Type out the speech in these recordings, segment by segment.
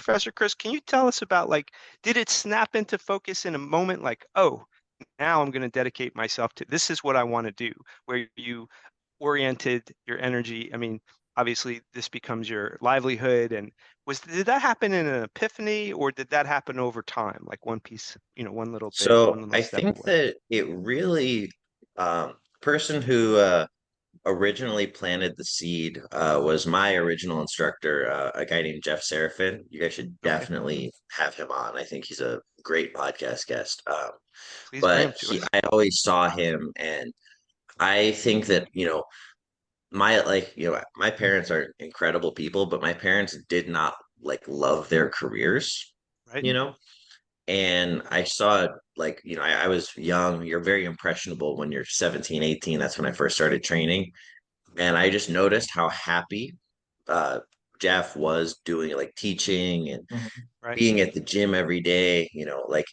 Professor Chris, can you tell us about like, did it snap into focus in a moment like, oh, now I'm going to dedicate myself to this is what I want to do, where you oriented your energy? I mean, obviously this becomes your livelihood. And did that happen in an epiphany or did that happen over time? Like one piece, one little bit, one So little I step think away. that it really, person who originally planted the seed was my original instructor, a guy named Jeff Serafin. You guys should Okay. definitely have him on. I think he's a great podcast guest. Please bring them But to us. I always saw him, and I think that, my parents are incredible people, but my parents did not like love their careers, Right. you know? And I saw, I was young. You're very impressionable when you're 17, 18. That's when I first started training. And I just noticed how happy uh, Jeff was doing, like teaching and Mhm. Right. being at the gym every day. Like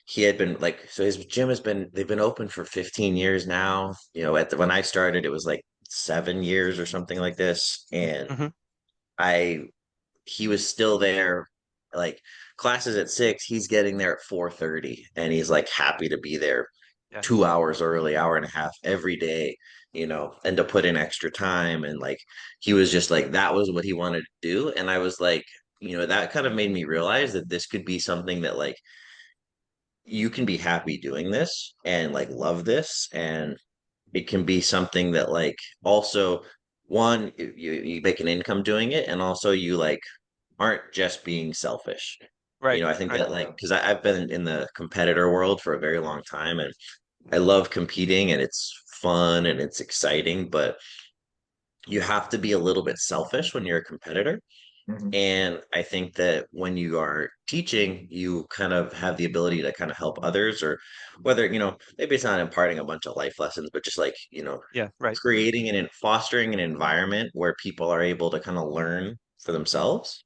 he had been like, so his gym they've been open for 15 years now. When I started, it was like 7 years or something like this. And Hmm. I he was still there, like classes at 6, he's getting there at 4:30, and he's like happy to be there Yeah. 2 hours early, hour and a half every day, and to put in extra time. And like he was just like that was what he wanted to do. And I was like, that kind of made me realize that this could be something that like you can be happy doing this and like love this, and it can be something that like also one you make an income doing it, and also you like aren't just being selfish. Right. I think Right. that like because I've been in the competitor world for a very long time, and I love competing, and it's fun and it's exciting, but you have to be a little bit selfish when you're a competitor. Mhm. And I think that when you are teaching, you kind of have the ability to kind of help others, or whether, maybe it's not imparting a bunch of life lessons, but just like, Yeah. Right. creating and fostering an environment where people are able to kind of learn for themselves.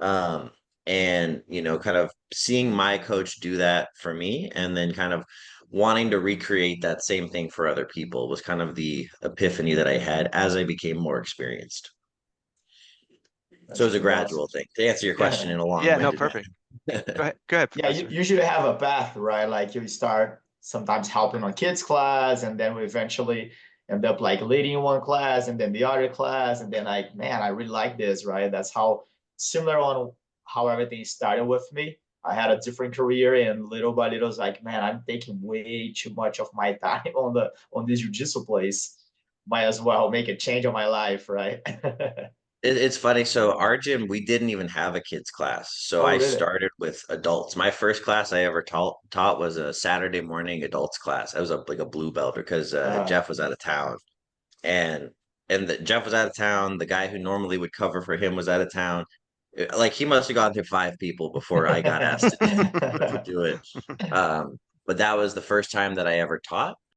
Um, and, kind of seeing my coach do that for me, and then kind of wanting to recreate that same thing for other people was kind of the epiphany that I had as I became more experienced. So That's it was a pretty awesome. gradual thing to answer your question in a Yeah. No, long-winded perfect. manner. Go ahead. Go ahead, Yeah, you, Professor. you should have a path, right? Like you start sometimes helping on kids class, and then we eventually end up like leading one class and then the other class, and then like, man, I really like this, right? That's how similar on how everything started with me. I had a different career, and little by little, it's like, man, I'm taking way too much of my time on this jujitsu place. Might as well make a change on my life, right? It's funny. So our gym, we didn't even have a kids class. So Oh, I really? started with adults. My first class I ever taught was a Saturday morning adults class. I was like a blue belt because Uh, Jeff was out of town, and Jeff was out of town. The guy who normally would cover for him was out of town. Like he must have gone through 5 people before I got asked to do it. Um, but that was the first time that I ever taught.